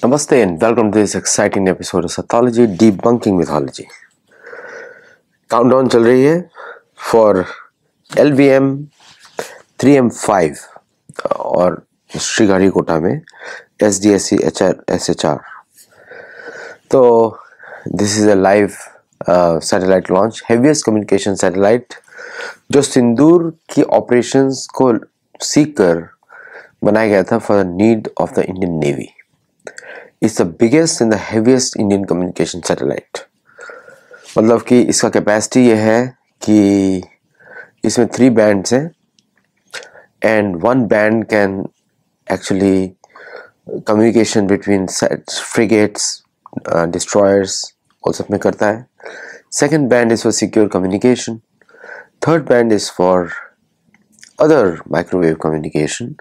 Namaste and welcome to this exciting episode of Sathology Debunking Mythology. Countdown चल रही है for LVM 3M5 और श्रीहरिकोटा में SDSC SHR. तो this is a live satellite launch, heaviest communication satellite जो सिंदूर की operations को सीख कर बनाया गया था for the need of the Indian Navy. It's the biggest and the heaviest Indian communication satellite. मतलब कि इसका कैपेसिटी ये है कि इसमें 3 bands हैं and 1 band can actually communication between frigates, destroyers also में करता है. Second band is for secure communication. Third band is for other microwave communication.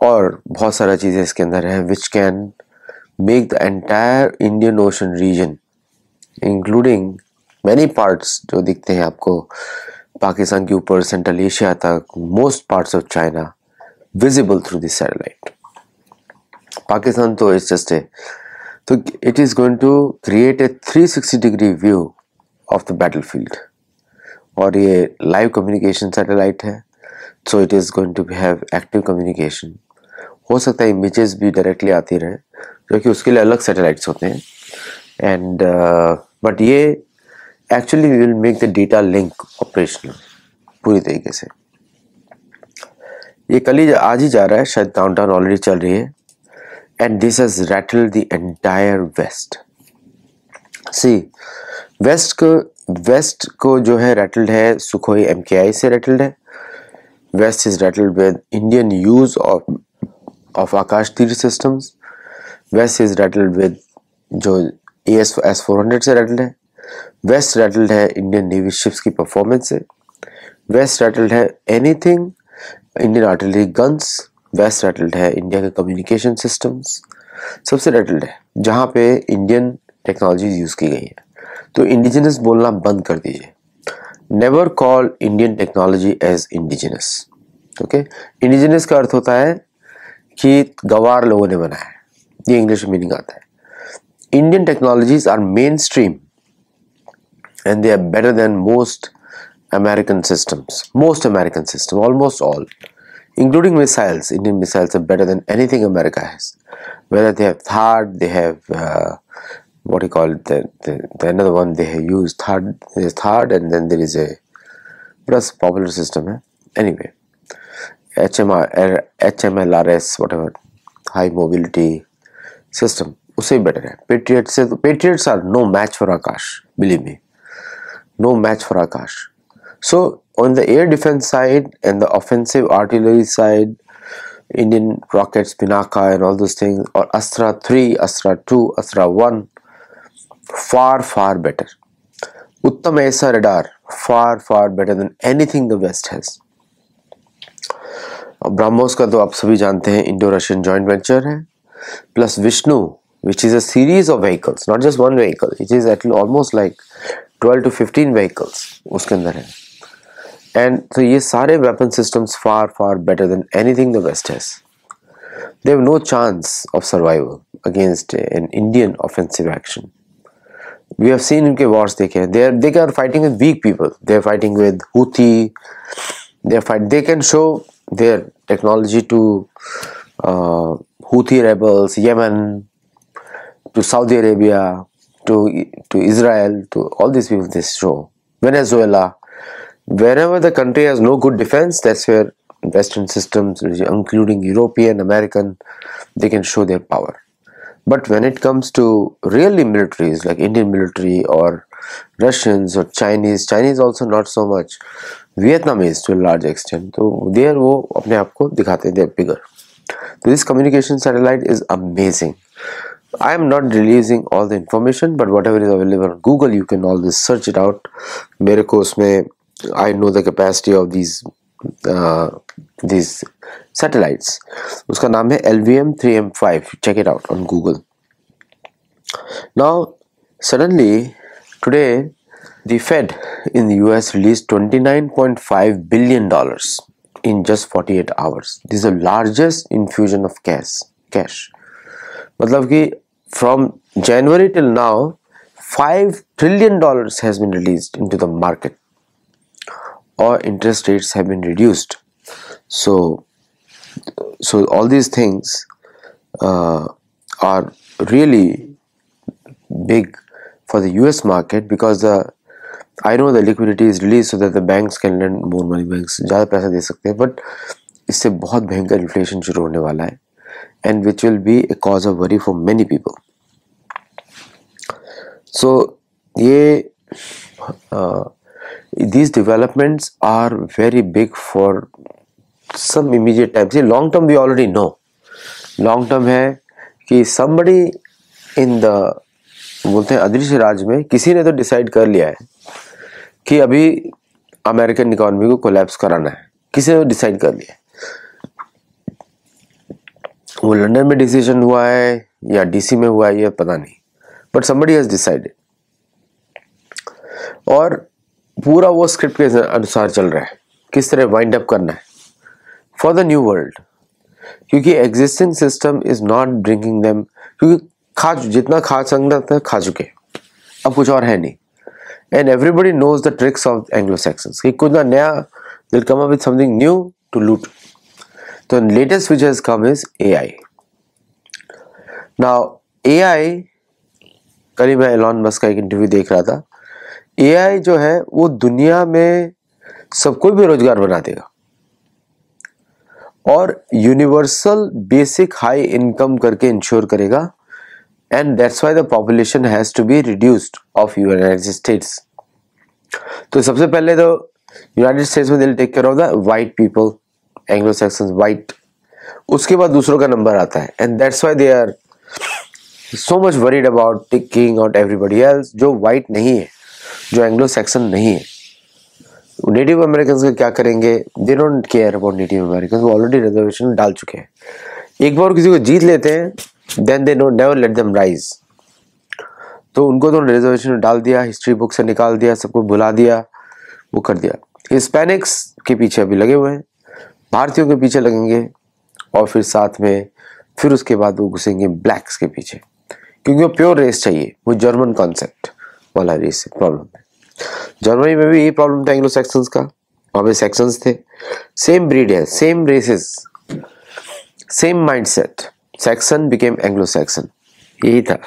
और बहुत सारा चीज़ें इसके अंदर है which can make the entire Indian Ocean region, including many parts जो दिखते हैं आपको पाकिस्तान के ऊपर सेंट्रल एशिया तक, most parts of China visible through this satellite. Pakistan तो it's just a, तो it is going to create a 360-degree view of the battlefield. और ये live communication satellite है, so it is going to have active communication. हो सकता है images भी directly आती रहे क्योंकि उसके लिए अलग सैटेलाइट्स होते हैं एंड बट ये actually will make the data link operational पूरी तरीके से. ये कल ही आज ही जा रहा है, शायद काउंटडाउन ऑलरेडी चल रही है and this has rattled the entire west. See west को जो है रैटल्ड है सुखोई MKI से रैटल्ड है. West is rattled with Indian use of Akashteer systems. West is rattled with जो AS400 से रैटल्ड है. वेस्ट रैटल्ड है इंडियन नेवी शिप्स की परफॉर्मेंस से. वेस्ट रैटल्ड है anything Indian artillery guns. West rattled है इंडिया के कम्युनिकेशन सिस्टम्स. सबसे रैटल्ड है जहाँ पे इंडियन टेक्नोलॉजी यूज़ की गई है. तो इंडिजिनस बोलना बंद कर दीजिए. Never call Indian technology as indigenous. Okay, indigenous का अर्थ होता है कि गवार लोगों ने बनाया है, ये इंग्लिश मीनिंग आता है. Indian technologies are mainstream and they are better than most American system, almost all including missiles. Indian missiles are better than anything America has. Whether they have THAAD, they have what you call the another one they have used. There's THAAD and then there is a plus popular system. Anyway, HMLRS whatever high mobility system उससे better है. Patriots are no match for Akash. Believe me, no match for Akash. So on the air defense side and the offensive artillery side, Indian rockets, Pinaka and all those things, or Astra 3, Astra 2, Astra 1, far better. Uttam Aisa radar, far better than anything the West has. BrahMos का तो आप सभी जानते हैं Indo-Russian joint venture है, plus Vishnu, which is a series of vehicles, not just one vehicle. It is at almost like 12 to 15 vehicles उसके अंदर है. And so ये सारे weapon systems far better than anything the West has. They have no chance of survival against an Indian offensive action. We have seen इनके wars देखे हैं. They are fighting with weak people. They are fighting with Houthi. They can show their technology to Houthi rebels, Yemen, to Saudi Arabia, to Israel, to all these people they show. Venezuela. Wherever the country has no good defense, that's where Western systems, including European, American, they can show their power. But when it comes to really militaries like Indian military or Russians or Chinese also not so much, Vietnamese to a large extent, so there वो अपने आप को दिखाते हैं, they're bigger. So this communication satellite is amazing. I am not releasing all the information, but whatever is available on Google, you can always search it out. मेरे को उसमें I know the capacity of these satellites. उसका नाम है LVM 3M5. Check it out on Google. Now, suddenly today, the Fed in the US released $29.5 billion in just 48 hours. This is the largest infusion of cash. मतलब कि from January till now $5 trillion has been released into the market, or interest rates have been reduced. So all these things are really big for the US market, because I know the liquidity is released so that the banks can lend more money. Banks ज़्यादा पैसा दे सकते हैं, but इससे बहुत भयंकर inflation शुरू होने वाला है, and which will be a cause of worry for many people. So ये these developments are very big for some immediate time. See, long term we already know. Long term है कि somebody in the, बोलते हैं अदृश्य राज में, किसी ने तो डिसाइड कर लिया है कि अभी अमेरिकन इकोनॉमी को कोलैप्स कराना है. किसी ने तो डिसाइड कर लिया है. वो लंदन में डिसीजन हुआ है या डीसी में हुआ है ये पता नहीं, बट somebody has decided. और पूरा वो स्क्रिप्ट के अनुसार चल रहा है, किस तरह वाइंड अप करना है फॉर द न्यू वर्ल्ड. क्योंकि existing system is not bringing them, क्योंकि जितना खा सकता था खा चुके, अब कुछ और है नहीं. And everybody knows the tricks of Anglo Saxons कि कुछ ना नया, will come up with something new to loot. तो latest which has come is AI. Now AI, कल ही मैं एलॉन मस्क का एक इंटरव्यू देख रहा था. एआई जो है वो दुनिया में सबको बेरोजगार बना देगा और यूनिवर्सल बेसिक हाई इनकम करके इंश्योर करेगा. And that's why the population has to be reduced of United States. तो सबसे पहले तो यूनाइटेड स्टेट्स में they will take care of the white people, Anglo Saxons white. उसके बाद दूसरों का नंबर आता है. And that's why they are so much worried about taking out everybody else जो वाइट नहीं है, जो एंग्लो सैक्सन नहीं है. नेटिव अमेरिकन का क्या करेंगे? They don't care about native American. वो ऑलरेडी रिजर्वेशन डाल चुके हैं. एक बार किसी को जीत लेते हैं, then they don't never let them rise. तो उनको तो रिजर्वेशन डाल दिया, हिस्ट्री बुक से निकाल दिया, सबको बुला दिया, वो कर दिया. हिस्पैनिक्स के पीछे अभी लगे हुए हैं, भारतीयों के पीछे लगेंगे, और फिर साथ में फिर उसके बाद वो घुसेंगे ब्लैक्स के पीछे, क्योंकि वो प्योर रेस चाहिए. वो जर्मन कॉन्सेप्ट वाला रेस प्रॉब्लम है. जर्मनी में भी यही प्रॉब्लम था एंग्लो सैक्सन्स का. वहां पे सैक्सन्स थे, सेम ब्रीड है, same races, same mindset. Saxon became Anglo Saxon, यही था.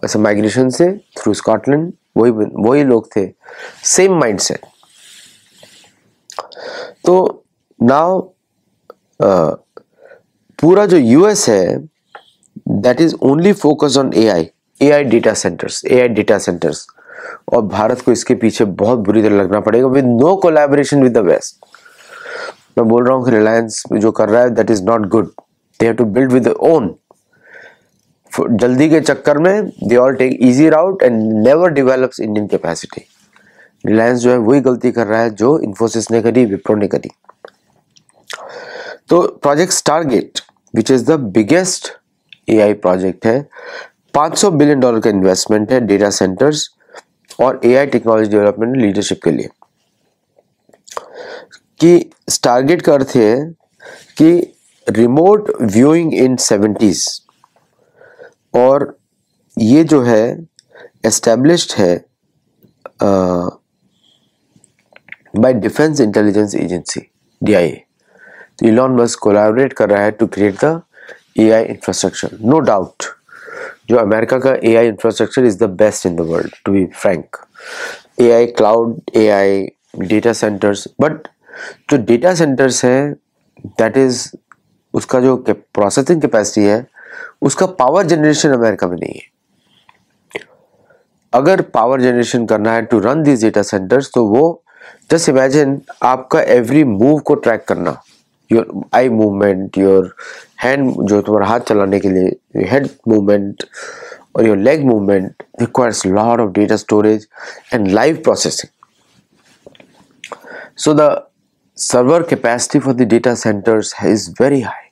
ऐसे माइग्रेशन से थ्रू स्कॉटलैंड वही लोग थे, सेम माइंडसेट. तो नाउ पूरा जो यूएस है that is only focus on AI data centres. और भारत को इसके पीछे बहुत बुरी तरह लगना पड़ेगा with no collaboration with the west. मैं बोल रहा हूँ कि रिलायंस जो कर रहा है that is not good. They have to build with own. जल्दी के चक्कर में they all take easy route and never develops Indian capacity. Reliance जो है वही गलती कर रहा है जो इन्फोसिस ने करी, विप्रो ने करी. तो project Stargate which is the biggest AI project है, $500 बिलियन का इन्वेस्टमेंट है डेटा सेंटर्स और एआई टेक्नोलॉजी डेवलपमेंट लीडरशिप के लिए. कि टारगेट का अर्थ है कि रिमोट व्यूइंग इन 70s, और ये जो है एस्टेब्लिश्ड है by defence intelligence agency DIA. तो इलॉन मस्क कोलैबोरेट कर रहा है to create the AI infrastructure. No doubt जो अमेरिका का AI infrastructure is the best in the world, to be frank. AI cloud, AI data centres, but जो data centres हैं that is उसका जो processing capacity है, उसका power generation America में नहीं है. अगर पावर जनरेशन करना है to run this data centres, तो वो जस्ट इमेजिन आपका एवरी मूव को ट्रैक करना, your eye movement, your hand, जो तुम्हारा हाथ चलाने के लिए हेड मूवमेंट और your leg movement requires lot of data storage and live processing. So the server capacity for the data centres is very high.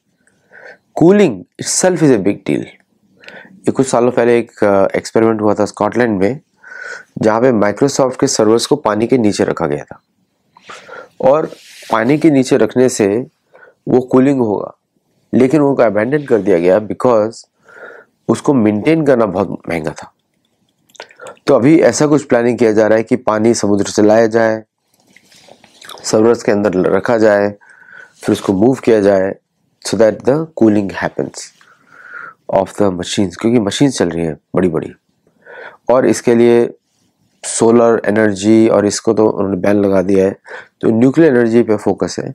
Cooling itself is a big deal. ये कुछ सालों पहले एक एक्सपेरिमेंट हुआ था Scotland में, जहाँ पे माइक्रोसॉफ्ट के सर्वर्स को पानी के नीचे रखा गया था, और पानी के नीचे रखने से वो कूलिंग होगा, लेकिन उनको अबैंडन कर दिया गया बिकॉज उसको मेंटेन करना बहुत महंगा था। तो अभी ऐसा कुछ प्लानिंग किया जा रहा है कि पानी समुद्र से लाया जाए, सर्वर्स के अंदर रखा जाए, फिर उसको मूव किया जाए, so that the cooling happens of the machines, क्योंकि मशीन्स चल रही हैं बड़ी बड़ी, और इसके लिए सोलर एनर्जी और इसको तो उन्होंने बैन लगा दिया है। तो न्यूक्लियर एनर्जी पे फोकस है,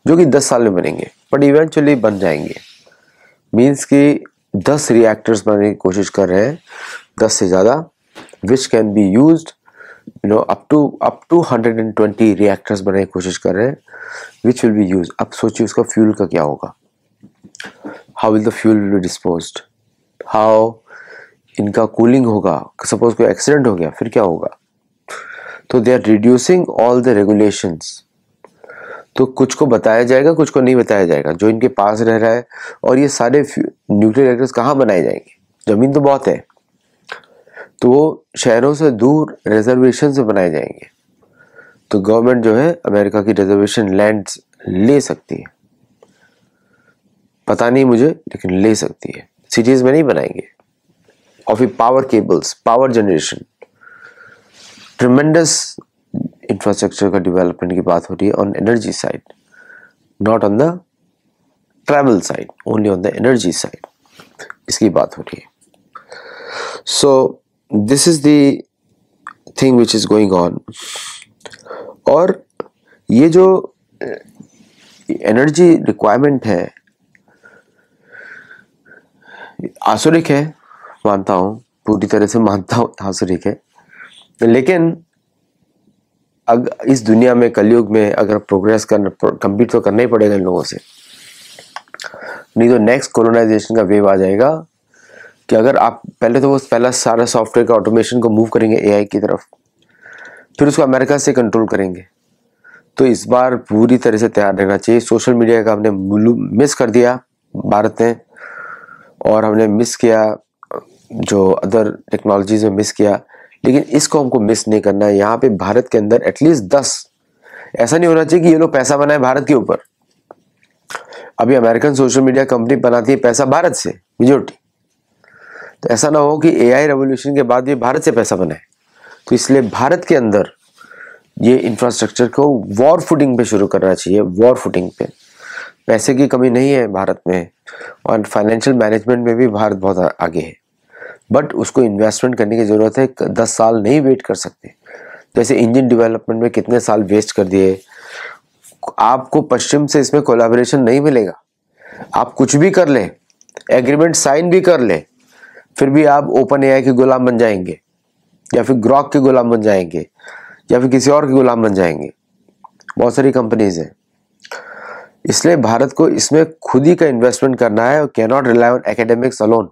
जो कि 10 साल में बनेंगे, बट इवेंचुअली बन जाएंगे। मीन्स कि 10 रिएक्टर्स बनाने की कोशिश कर रहे हैं, 10 से ज़्यादा, which can be used, up to 120 reactors बनाने की कोशिश कर रहे हैं, विच विल बी यूज। अब सोचिए उसका फ्यूल का क्या होगा, how will the fuel be disposed, how इनका कूलिंग होगा, सपोज कोई एक्सीडेंट हो गया फिर क्या होगा। तो they are reducing all the regulations. तो कुछ को बताया जाएगा, कुछ को नहीं बताया जाएगा, जो इनके पास रह रहा है। और ये सारे न्यूक्लियर रिएक्टर्स कहाँ बनाए जाएंगे, जमीन तो बहुत है, तो वो शहरों से दूर रिजर्वेशन से बनाए जाएंगे। तो गवर्नमेंट जो है अमेरिका की रिजर्वेशन लैंड ले सकती है, पता नहीं मुझे, लेकिन ले सकती है। सिटीज में नहीं बनाएंगे। और फिर power cables, power generation, tremendous infrastructure का डेवलपमेंट की बात हो रही है on energy side, not on the travel side, only on the energy side, इसकी बात हो रही है। So this is the thing which is going on. और ये जो एनर्जी रिक्वायरमेंट है आसुरिक है, मानता हूँ, पूरी तरह से मानता हूँ आसुरिक है, लेकिन इस दुनिया में, कलयुग में अगर प्रोग्रेस करना, कम्पीट तो करना ही पड़ेगा इन लोगों से, नहीं तो नेक्स्ट कोलोनाइजेशन का वेव आ जाएगा। कि अगर आप पहले तो वो पहला सारा सॉफ्टवेयर का ऑटोमेशन को मूव करेंगे एआई की तरफ, फिर उसको अमेरिका से कंट्रोल करेंगे। तो इस बार पूरी तरह से तैयार रहना चाहिए। सोशल मीडिया का हमने मिस कर दिया भारत ने, और हमने मिस किया जो अदर टेक्नोलॉजीज में मिस किया, लेकिन इसको हमको मिस नहीं करना है। यहाँ पे भारत के अंदर एटलीस्ट 10, ऐसा नहीं होना चाहिए कि ये लोग पैसा बनाए भारत के ऊपर। अभी अमेरिकन सोशल मीडिया कंपनी बनाती है पैसा भारत से, मेजोरिटी। तो ऐसा ना हो कि एआई रेवोल्यूशन के बाद ये भारत से पैसा बनाए। तो इसलिए भारत के अंदर ये इंफ्रास्ट्रक्चर को वॉर फुटिंग पे शुरू करना चाहिए, वॉर फुटिंग पे। पैसे की कमी नहीं है भारत में, और फाइनेंशियल मैनेजमेंट में भी भारत बहुत आगे है, बट उसको इन्वेस्टमेंट करने की ज़रूरत है। 10 साल नहीं वेट कर सकते। जैसे इंजन डेवलपमेंट में कितने साल वेस्ट कर दिए। आपको पश्चिम से इसमें कोलैबोरेशन नहीं मिलेगा। आप कुछ भी कर लें, एग्रीमेंट साइन भी कर लें, फिर भी आप ओपन एआई के गुलाम बन जाएंगे, या फिर ग्रॉक के गुलाम बन जाएंगे, या फिर किसी और के गुलाम बन जाएंगे। बहुत सारी कंपनीज हैं। इसलिए भारत को इसमें खुद ही का इन्वेस्टमेंट करना है, और can not rely on academics alone.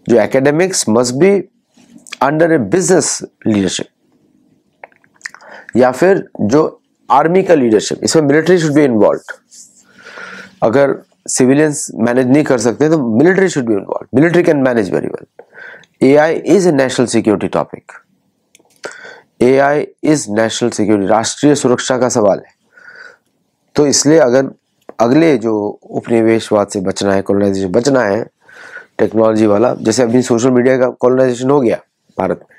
जो academics must be under a business leadership, या फिर जो आर्मी का लीडरशिप, इसमें मिलिट्री शुड बी इन्वॉल्व। अगर सिविलियंस मैनेज नहीं कर सकते तो military should be involve. Military can manage very well. AI is a national security topic. AI is national security, राष्ट्रीय सुरक्षा का सवाल है। तो इसलिए अगर अगले जो उपनिवेशवाद से बचना है, कॉलोनाइजेशन बचना है, टेक्नोलॉजी वाला, जैसे अभी सोशल मीडिया का कॉलोनाइजेशन हो गया भारत में,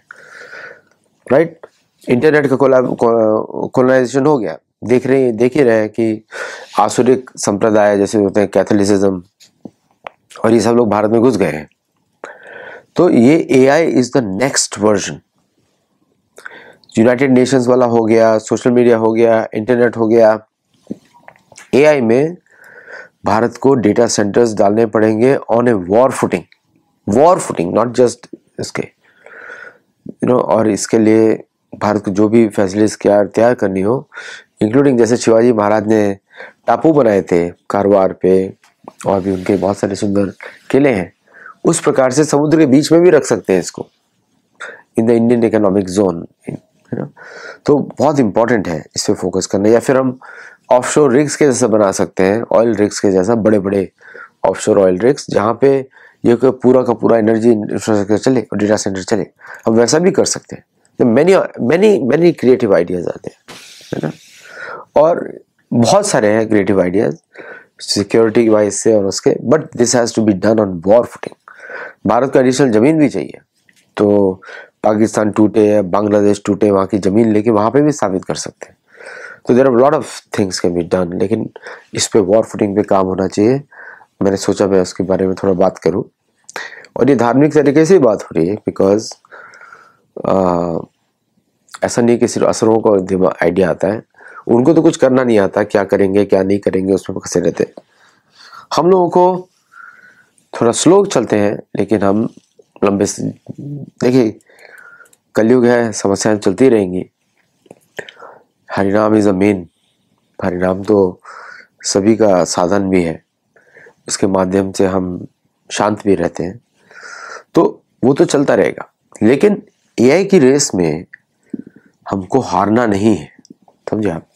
राइट, इंटरनेट का कॉलोनाइजेशन हो गया। देख ही रहे हैं कि आसुरिक संप्रदाय जैसे होते हैं, कैथोलिसिज्म, और ये सब लोग भारत में घुस गए हैं। तो ये AI is the next version. United Nations वाला हो गया, सोशल मीडिया हो गया, इंटरनेट हो गया। एआई में भारत को डेटा सेंटर्स डालने पड़ेंगे on a war footing, not just इसके और इसके लिए भारत को जो भी फैसिलिटीज तैयार करनी हो, इंक्लूडिंग जैसे शिवाजी महाराज ने टापू बनाए थे कारवार पे, और भी उनके बहुत सारे सुंदर किले हैं, उस प्रकार से समुद्र के बीच में भी रख सकते हैं इसको, in the Indian economic zone, तो बहुत इंपॉर्टेंट है इस पे फोकस करना। या फिर हम ऑफशोर रिग्स के जैसा बना सकते हैं, ऑयल रिग्स के जैसा, बड़े बड़े ऑफशोर ऑयल रिग्स, जहाँ पे ये पूरा का पूरा एनर्जी इंफ्रास्ट्रक्चर चले और डेटा सेंटर चले। हम वैसा भी कर सकते हैं। तो मैनी क्रिएटिव आइडियाज आते हैं, है ना, और बहुत सारे हैं क्रिएटिव आइडियाज सिक्योरिटी वाइज से और उसके, but this has to be done on war footing. Bharat को एडिशनल ज़मीन भी चाहिए, तो पाकिस्तान टूटे या बांग्लादेश टूटे, वहाँ की ज़मीन लेके वहाँ पे भी स्थापित कर सकते हैं। तो there are lot of things can be done, लेकिन इस पे वॉर फुटिंग पे काम होना चाहिए। मैंने सोचा मैं उसके बारे में थोड़ा बात करूं, और ये धार्मिक तरीके से ही बात हो रही है, बिकॉज ऐसा नहीं कि सिर्फ असरों को आइडिया आता है, उनको तो कुछ करना नहीं आता, क्या करेंगे क्या नहीं करेंगे उसमें फंसे रहते। हम लोगों को थोड़ा स्लो चलते हैं, लेकिन हम लंबे से, देखिए कलयुग है, समस्याएं चलती रहेंगी। हरिनाम इज अ मेन, हरिनाम तो सभी का साधन भी है, उसके माध्यम से हम शांत भी रहते हैं, तो वो तो चलता रहेगा। लेकिन एआई की रेस में हमको हारना नहीं है, समझे आप?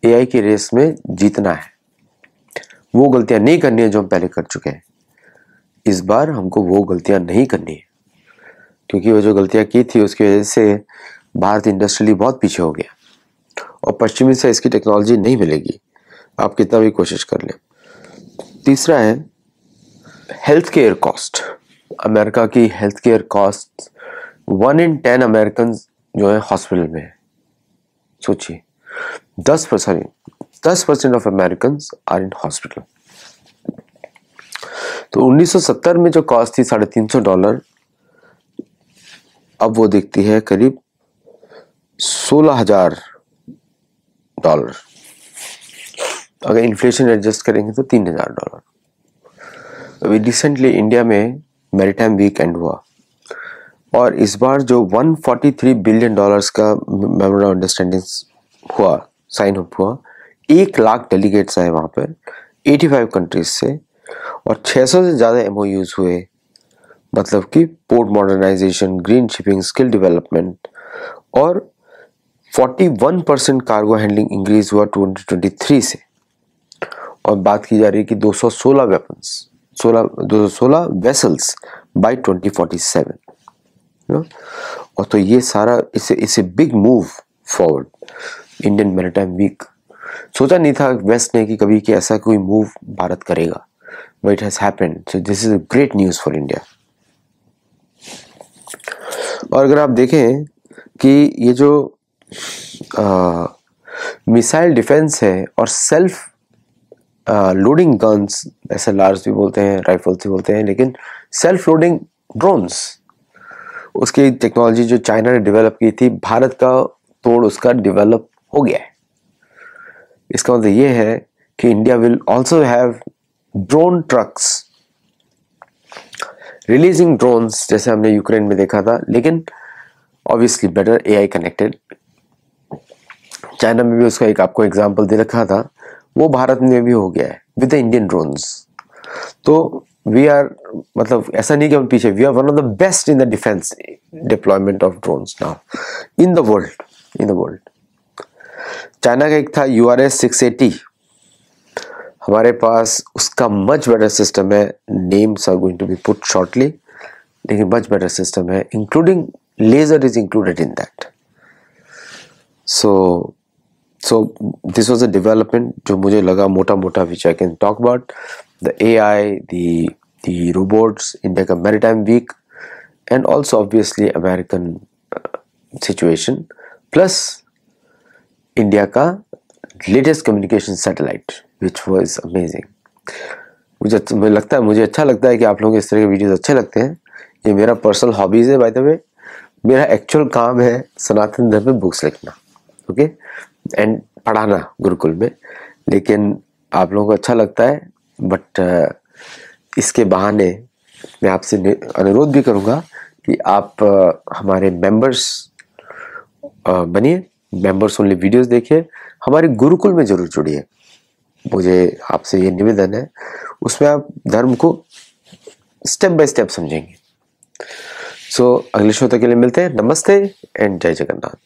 एआई की रेस में जीतना है, वो गलतियां नहीं करनी है जो हम पहले कर चुके हैं। इस बार हमको वो गलतियां नहीं करनी है, क्योंकि वो जो गलतियां की थी उसकी वजह से भारत इंडस्ट्रियली बहुत पीछे हो गया, और पश्चिमी से इसकी टेक्नोलॉजी नहीं मिलेगी, आप कितना भी कोशिश कर लें। तीसरा है हेल्थ केयर कॉस्ट। अमेरिका की health care cost 1 in 10 American जो है हॉस्पिटल में है। सोचिए 10% of American are in hospital. तो 1970 में जो कॉस्ट थी $350, अब वो दिखती है करीब $16,000। अगर इन्फ्लेशन एडजस्ट करेंगे तो $3,000। अभी रिसेंटली इंडिया में मैरीटाइम वीकेंड हुआ, और इस बार जो $143 बिलियन का मेमोरेंडम ऑफ अंडरस्टैंडिंग हुआ, साइन अप हुआ, 1 लाख डेलीगेट्स आए वहाँ पर 85 कंट्रीज से, और 600 से ज़्यादा MOUs हुए। मतलब कि port modernisation, green shipping, skill development, और 41% कार्गो हैंडलिंग इंक्रीज हुआ 2023 से। और बात की जा रही है कि 216 वेसल्स बाय 2047। और तो ये सारा इसे big move forward Indian maritime week. सोचा नहीं था वेस्ट ने कि कभी कि ऐसा कोई मूव भारत करेगा, but it has happened, so this is a great news for India. और अगर आप देखें कि ये जो मिसाइल डिफेंस है और सेल्फ लोडिंग गन्स, SLRs भी बोलते हैं, राइफल्स भी बोलते हैं, लेकिन सेल्फ लोडिंग ड्रोन्स, उसकी टेक्नोलॉजी जो चाइना ने डेवलप की थी, भारत का तोड़ उसका डेवलप हो गया है। इसका मतलब ये है कि India will also have drone trucks, releasing drones, जैसे हमने यूक्रेन में देखा था, लेकिन obviously better AI connected. China में भी उसका एक आपको एग्जांपल दे रखा था, वो भारत में भी हो गया है विद द इंडियन ड्रोन्स। तो वी आर, मतलब ऐसा नहीं कि हम पीछे, we are one of the best in the defence deployment of drones now in the world. China का एक था URS 680, हमारे पास उसका मच बेटर सिस्टम है, names are going to be put shortly, लेकिन मच बेटर सिस्टम है, including laser is included in that. So this was a development जो मुझे लगा मोटा which I can talk about, the AI, the robots, India का maritime week, and also obviously American situation, plus India का latest communication satellite which was amazing। मुझे अच्छा लगता है कि आप लोगों को इस तरह के वीडियोस अच्छे लगते हैं। ये मेरा पर्सनल हॉबीज है, बाय द वे। मेरा एक्चुअल काम है सनातन धर्म में बुक्स लिखना, ओके, एंड पढ़ाना गुरुकुल में, लेकिन आप लोगों को अच्छा लगता है। बट इसके बहाने मैं आपसे अनुरोध भी करूँगा कि आप हमारे मेंबर्स बनिए, मेंबर्स ओनली वीडियोस देखिए, हमारे गुरुकुल में जरूर जुड़िए। मुझे आपसे ये निवेदन है, उसमें आप धर्म को स्टेप बाय स्टेप समझेंगे। सो अगले शो तक के लिए मिलते हैं। नमस्ते एंड जय जगन्नाथ।